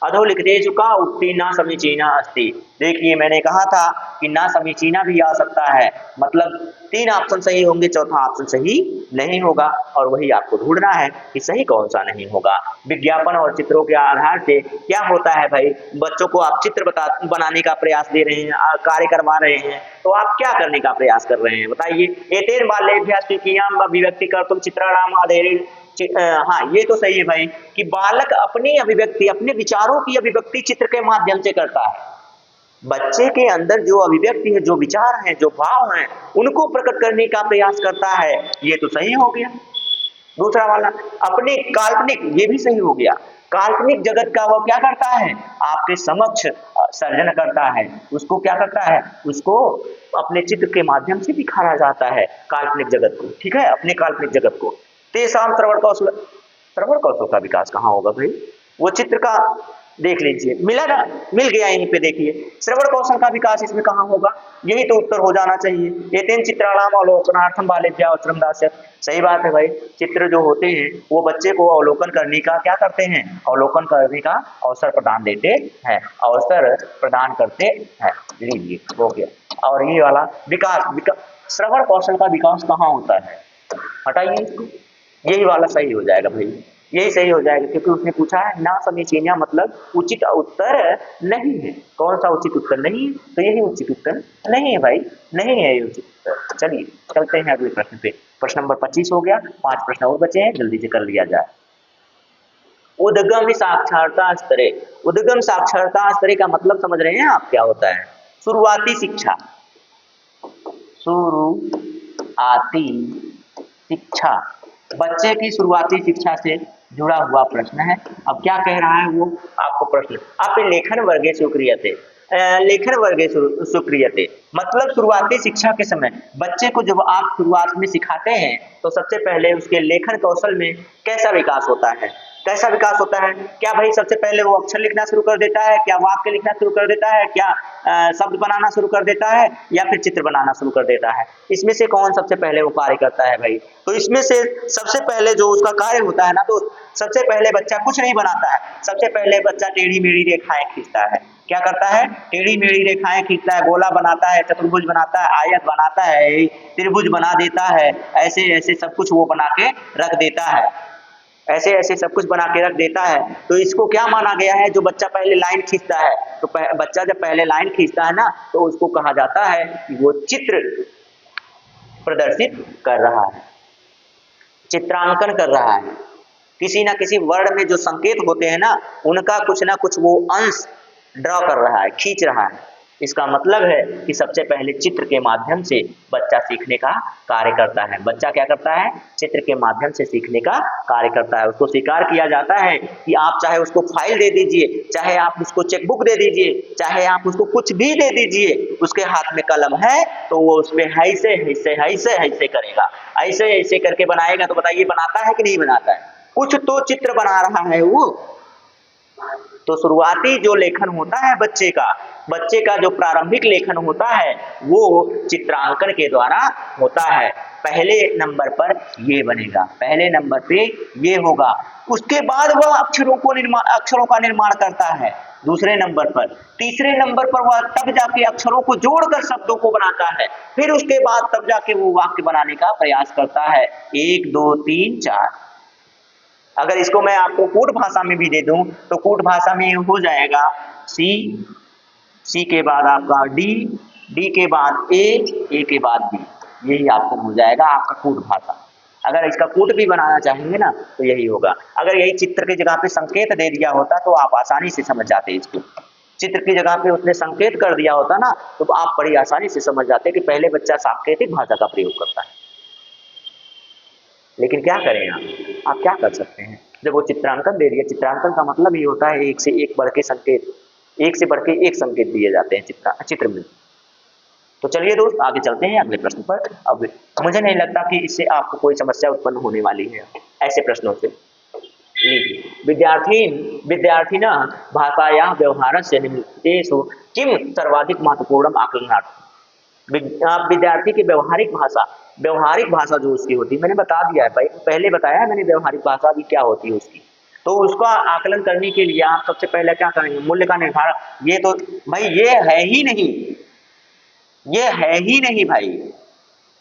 अधोलिखितेषु का उक्ति न समीचीना अस्ति। देखिए, मैंने कहा था कि ना समीचीना भी आ सकता है, मतलब 3 ऑप्शन सही होंगे, चौथा ऑप्शन सही नहीं होगा। और वही आपको ढूंढना है कि सही कौन सा नहीं होगा। विज्ञापन और चित्रों के आधार से क्या होता है भाई? बच्चों को आप चित्र बनाने का प्रयास दे रहे हैं, कार्य करवा रहे हैं, तो आप क्या करने का प्रयास कर रहे हैं बताइए? एतेन बालेभ्यः स्वीकीयाम् अभिव्यक्ति कर्तुं चित्राणाम् आधारेण। हाँ, ये तो सही है भाई कि बालक अपनी अभिव्यक्ति, अपने विचारों की अभिव्यक्ति चित्र के माध्यम से करता है। बच्चे के अंदर जो अभिव्यक्ति है, जो विचार है, जो भाव है, उनको प्रकट करने का प्रयास करता है। ये तो सही हो गया। दूसरा वाला अपने काल्पनिक, ये भी सही हो गया। काल्पनिक जगत का वो क्या करता है? आपके समक्ष सर्जन करता है। उसको क्या करता है? उसको अपने चित्र के माध्यम से दिखाया जाता है काल्पनिक जगत को, ठीक है, अपने काल्पनिक जगत को। तेषां श्रवण कौशल का विकास कहाँ होगा भाई? वो चित्र का देख लीजिए, मिला ना, मिल गया यहीं पे। देखिए श्रवण कौशल का विकास इसमें कहाँ होगा, यही तो उत्तर हो जाना चाहिए। एतेन चित्राणाम अवलोकनार्थम बालेभ्यः अवसरम दास्यते। सही बात है भाई, चित्र जो होते हैं वो बच्चे को अवलोकन करने का क्या करते हैं, अवलोकन करने का अवसर प्रदान देते हैं, अवसर प्रदान करते हैं। लीजिए हो गया। और ये वाला विकास श्रवण कौशल का विकास कहाँ होता है, हटाइए इसको, यही वाला सही हो जाएगा भाई, यही सही हो जाएगा, क्योंकि उसने पूछा है ना समीचीन, मतलब उचित उत्तर नहीं है। कौन सा उचित उत्तर नहीं है, तो यही उचित उत्तर नहीं है भाई, नहीं है ये उचित उत्तर। चलिए चलते हैं अगले प्रश्न पे। प्रश्न नंबर 25 हो गया, 5 प्रश्न और बचे हैं, जल्दी से कर लिया जाए। उद्गम साक्षरता स्तरे, उद्गम साक्षरता स्तरे का मतलब समझ रहे हैं आप क्या होता है, शुरुआती शिक्षा, शुरुआती शिक्षा, बच्चे की शुरुआती शिक्षा से जुड़ा हुआ प्रश्न है। अब क्या कह रहा है वो आपको प्रश्न, आप लेखन वर्गे स्वीक्रियते, लेखन वर्गे स्वीक्रियते, मतलब शुरुआती शिक्षा के समय बच्चे को जब आप शुरुआत में सिखाते हैं तो सबसे पहले उसके लेखन कौशल में कैसा विकास होता है, कैसा विकास होता है, क्या भाई सबसे पहले वो अक्षर लिखना शुरू कर देता है, क्या वाक्य लिखना शुरू कर देता है, क्या शब्द बनाना शुरू कर देता है, या फिर चित्र बनाना शुरू कर देता है, इसमें से कौन सबसे पहले वो कार्य करता है भाई। तो इसमें से सबसे पहले जो उसका कार्य होता है ना, तो सबसे पहले बच्चा कुछ नहीं बनाता है, सबसे पहले बच्चा टेढ़ी मेढ़ी रेखाएं खींचता है। क्या करता है, टेढ़ी मेढ़ी रेखाएं खींचता है, गोला बनाता है, चतुर्भुज बनाता है, आयत बनाता है, त्रिभुज बना देता है, ऐसे ऐसे सब कुछ वो बना के रख देता है, ऐसे ऐसे सब कुछ बना के रख देता है। तो इसको क्या माना गया है, जो बच्चा पहले लाइन खींचता है, तो बच्चा जब पहले लाइन खींचता है ना, तो उसको कहा जाता है कि वो चित्र प्रदर्शित कर रहा है, चित्रांकन कर रहा है। किसी ना किसी वर्ण में जो संकेत होते हैं ना, उनका कुछ ना कुछ वो अंश ड्रॉ कर रहा है, खींच रहा है। इसका मतलब है कि सबसे पहले चित्र के माध्यम से बच्चा सीखने का कार्य करता है। बच्चा क्या करता है, चित्र के माध्यम से सीखने का कार्य करता है। उसको स्वीकार किया जाता है कि आप चाहे उसको फाइल दे दीजिए, चाहे आप उसको चेकबुक दे दीजिए, चाहे आप उसको कुछ भी दे दीजिए, उसके हाथ में कलम है तो वो उस पर ऐसे ऐसे ऐसे ऐसे करेगा, ऐसे ऐसे करके बनाएगा। तो बताइए बनाता है कि नहीं बनाता है, कुछ तो चित्र बना रहा है वो। तो शुरुआती जो लेखन होता है बच्चे का जो प्रारंभिक लेखन होता है वो चित्रांकन के द्वारा होता है। पहले नंबर पर ये बनेगा, पहले नंबर पे ये होगा, उसके बाद वह अक्षरों का निर्माण करता है दूसरे नंबर पर, तीसरे नंबर पर वह तब जाके अक्षरों को जोड़कर शब्दों को बनाता है, फिर उसके बाद तब जाके वो वाक्य बनाने का प्रयास करता है। 1 2 3 4। अगर इसको मैं आपको कूट भाषा में भी दे दूं तो कूट भाषा में हो जाएगा सी के बाद आपका डी के बाद ए के बाद बी, यही आपको हो जाएगा आपका कूट भाषा। अगर इसका कूट भी बनाना चाहेंगे ना तो यही होगा। अगर यही चित्र की जगह पे संकेत दे दिया होता तो आप आसानी से समझ जाते, इसको चित्र की जगह पे उसने संकेत कर दिया होता ना तो आप बड़ी आसानी से समझ जाते कि पहले बच्चा सांकेतिक भाषा का प्रयोग करता है। लेकिन क्या करें आप क्या कर सकते हैं, जब वो चित्रांकन दे दिया, चित्रांकन का मतलब ये होता है एक से एक बढ़ के संकेत, एक से बढ़ के एक संकेत दिए जाते हैं चित्र में। तो चलिए दोस्त आगे चलते हैं अगले प्रश्न पर। अब मुझे नहीं लगता कि इससे आपको कोई समस्या उत्पन्न होने वाली है ऐसे प्रश्नों से। लीजिए, विद्यार्थिनः भाषायाः व्यवहारस्य निमित्तेषु किं सर्वाधिक महत्वपूर्णम् आकलनार्थम्। आप विद्यार्थी की व्यवहारिक भाषा जो उसकी होती है, मैंने बता दिया है भाई, पहले बताया है मैंने व्यवहारिक भाषा भी क्या होती है उसकी। तो उसका आकलन करने के लिए आप सबसे पहले क्या करेंगे, मूल्य का निर्धारण। ये तो भाई ये है ही नहीं, ये है ही नहीं भाई,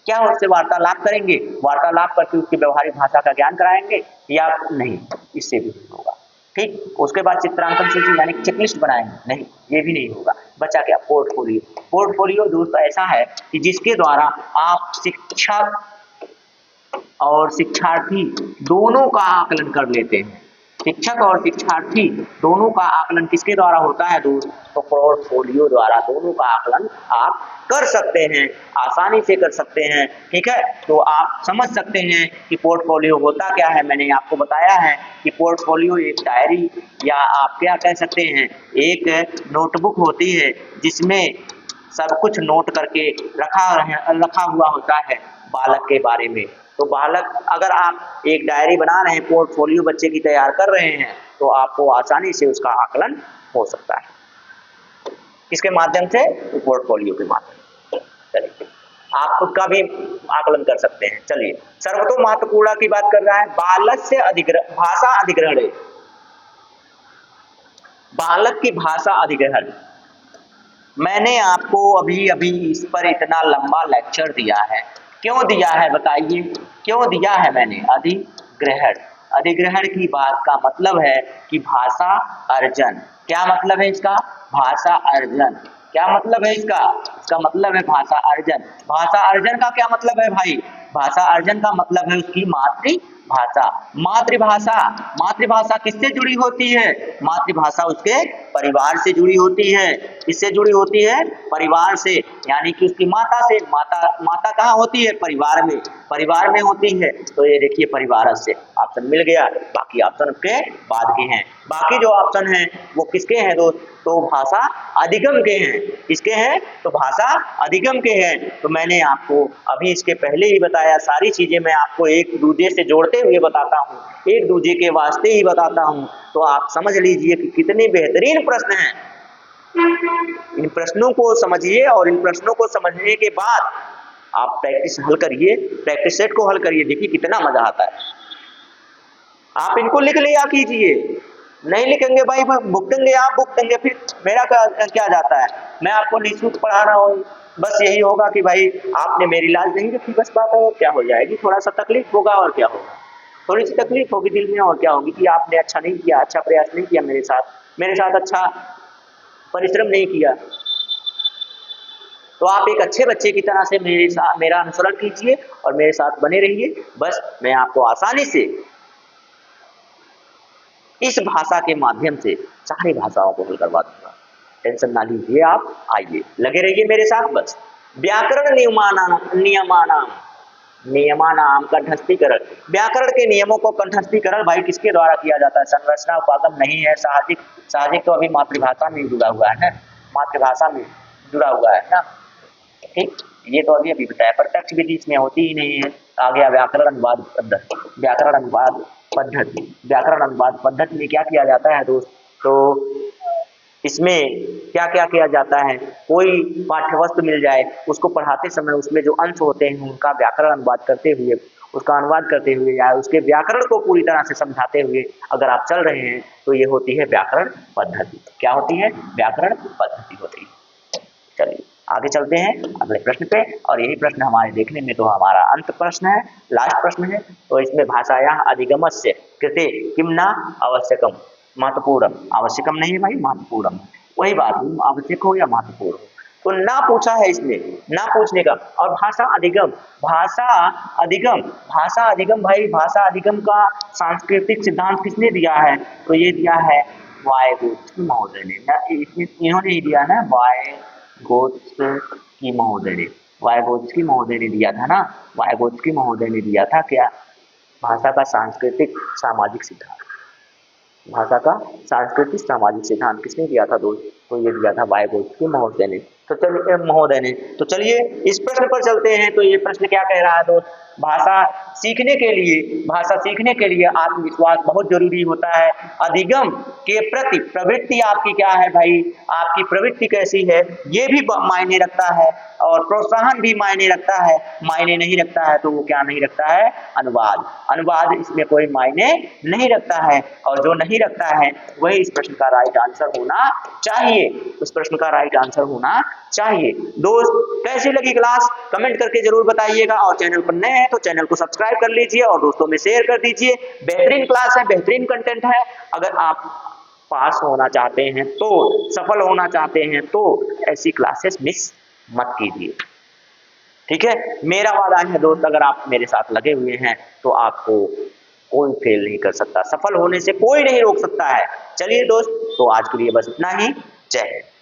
क्या उससे वार्तालाप करेंगे, वार्तालाप करके उसकी व्यवहारिक भाषा का ज्ञान कराएंगे या नहीं, इससे भी नहीं होगा। ठीक, उसके बाद चित्रांकन सूची यानी चेकलिस्ट बनाएंगे, नहीं ये भी नहीं होगा। बचा क्या, पोर्टफोलियो दोस्त ऐसा है कि जिसके द्वारा आप शिक्षक और शिक्षार्थी दोनों का आकलन कर लेते हैं। शिक्षक और शिक्षार्थी दोनों का आकलन किसके द्वारा होता है दोस्त, तो पोर्टफोलियो द्वारा दोनों का आकलन आप कर सकते हैं, आसानी से कर सकते हैं। ठीक है, तो आप समझ सकते हैं कि पोर्टफोलियो होता क्या है। मैंने आपको बताया है कि पोर्टफोलियो एक डायरी या आप क्या कह सकते हैं एक नोटबुक होती है जिसमें सब कुछ नोट करके रखा हुआ होता है बालक के बारे में। तो बालक, अगर आप एक डायरी बना रहे हैं, पोर्टफोलियो बच्चे की तैयार कर रहे हैं, तो आपको आसानी से उसका आकलन हो सकता है। किसके माध्यम से? पोर्टफोलियो के माध्यम से। चलिए आप खुद का भी आकलन कर सकते हैं। चलिए सर्वतो महत्वपूर्ण की बात कर रहा है, बालस्य अधिग्रहण भाषा अधिग्रहण, बालक की भाषा अधिग्रहण। मैंने आपको अभी अभी इस पर इतना लंबा लेक्चर दिया है, क्यों दिया है बताइए, क्यों दिया है मैंने? अधिग्रहण। अधिग्रहण की बात का मतलब है कि भाषा अर्जन। क्या मतलब है इसका? भाषा अर्जन। क्या मतलब है इसका? इसका मतलब है भाषा अर्जन। भाषा अर्जन का क्या मतलब है भाई? भाषा अर्जन का मतलब है उसकी मातृभाषा। मातृभाषा, मातृभाषा किससे जुड़ी होती है? मातृभाषा उसके परिवार से जुड़ी होती है। किससे जुड़ी होती है? परिवार से, यानी कि उसकी माता से। माता कहाँ होती है? परिवार में, परिवार में होती है। तो ये देखिए परिवार से ऑप्शन मिल गया। बाकी ऑप्शन के बाद के हैं। बाकी जो ऑप्शन हैं वो किसके हैं दोस्त? तो भाषा अधिगम के हैं। किसके हैं? तो भाषा अधिगम के हैं। तो मैंने आपको अभी इसके पहले ही बताया, सारी चीजें मैं आपको एक दूसरे से जोड़ते हुए बताता हूँ, एक दूसरे के वास्ते ही बताता हूँ। तो आप समझ लीजिए कि कितने बेहतरीन प्रश्न हैं। इन प्रश्नों को समझिए और इन प्रश्नों को समझने के बाद आप प्रैक्टिस हल करिए, प्रैक्टिस सेट को हल करिए, देखिए कितना मजा आता है। आप इनको लिख लिया कीजिए, नहीं लिखेंगे भाई भुगतेंगे, आप भुगतेंगे, फिर मेरा क्या जाता है? मैं आपको निःशुल्क पढ़ा रहा हूँ, बस यही होगा कि भाई आपने मेरी लाज नहीं रखी, बस बात है। और क्या हो जाएगी? थोड़ा सा तकलीफ होगा और क्या होगा, थोड़ी सी तकलीफ होगी दिल में, और क्या होगी कि आपने अच्छा नहीं किया, अच्छा प्रयास नहीं किया मेरे साथ अच्छा परिश्रम नहीं किया। तो आप एक अच्छे बच्चे की तरह से मेरा अनुसरण कीजिए और मेरे साथ बने रहिए। बस मैं आपको आसानी से इस भाषा के माध्यम से सारी भाषाओं को हल करवा दूंगा। टेंशन ना लीजिए आप, आइए लगे रहिए मेरे साथ। बस व्याकरण नियमानाम कंठस्थीकरण। व्याकरण के नियमों को कंठस्थीकरण भाई किसके द्वारा किया जाता है? संरचना उपागम नहीं है, साहजिक। साहजिक तो अभी मातृभाषा में जुड़ा हुआ है ना, मातृभाषा में जुड़ा हुआ है ना, ठीक। ये तो अभी बताया, प्रत्यक्ष विधि इसमें होती ही नहीं है। आ गया व्याकरण अनुवाद पद्धति। व्याकरण अनुवाद पद्धति, व्याकरण अनुवाद पद्धति में क्या किया जाता है दोस्त? तो इसमें क्या क्या किया जाता है? कोई पाठ्यवस्तु मिल जाए, उसको पढ़ाते समय उसमें जो अंश होते हैं उनका व्याकरण अनुवाद करते हुए, उसका अनुवाद करते हुए या उसके व्याकरण को पूरी तरह से समझाते हुए अगर आप चल रहे हैं तो ये होती है व्याकरण पद्धति। क्या होती है? व्याकरण पद्धति होती है। चलिए आगे चलते हैं अगले प्रश्न पे, और यही प्रश्न हमारे देखने में तो हमारा अंत प्रश्न है, लास्ट प्रश्न है। तो इसमें भाषायाः अधिगमस्य कृते किम न आवश्यकम महत्वपूर्णम। आवश्यकम नहीं है भाई, महत्वपूर्णम। वही बात, आवश्यक हो या महत्वपूर्ण हो। तो ना पूछा है इसमें, ना पूछने का। और भाषा अधिगम, भाषा अधिगम, भाषा अधिगम भाई, भाषा अधिगम का सांस्कृतिक सिद्धांत किसने दिया है? तो ये दिया है वाइगोत्स्की महोदय ने ना, इन्होंने ही दिया ना, वाइगोत्स्की महोदय ने, वाइगोत्स्की महोदय ने दिया था ना, वाइगोत्स्की महोदय ने दिया था क्या? भाषा का सांस्कृतिक सामाजिक सिद्धांत। भाषा का सांस्कृतिक सामाजिक सिद्धांत किसने दिया था दोस्त? तो ये दिया था वाइगोत्स्की महोदय ने। तो चलिए महोदय ने, तो चलिए इस प्रश्न पर चलते हैं। तो ये प्रश्न क्या कह रहा है दोस्त? भाषा सीखने के लिए, भाषा सीखने के लिए आत्मविश्वास बहुत जरूरी होता है। अधिगम के प्रति प्रवृत्ति आपकी क्या है भाई? आपकी प्रवृत्ति कैसी है ये भी मायने रखता है, और प्रोत्साहन भी मायने रखता है। मायने नहीं रखता है तो वो क्या नहीं रखता है? अनुवाद। अनुवाद इसमें कोई मायने नहीं रखता है, और जो नहीं रखता है वही इस प्रश्न का राइट आंसर होना चाहिए। उस प्रश्न का राइट आंसर होना चाहिए। दोस्त कैसी लगी क्लास कमेंट करके जरूर बताइएगा, और चैनल पर नए हैं तो चैनल को सब्सक्राइब कर लीजिए और दोस्तों में शेयर कर दीजिए। बेहतरीन क्लास है, बेहतरीन कंटेंट है। अगर आप पास होना चाहते हैं तो, सफल होना चाहते हैं तो ऐसी क्लासेस मिस मत कीजिए, ठीक है। मेरा वादा है दोस्त, अगर आप मेरे साथ लगे हुए हैं तो आपको कोई फेल नहीं कर सकता, सफल होने से कोई नहीं रोक सकता है। चलिए दोस्त, तो आज के लिए बस इतना ही। जय हिंद।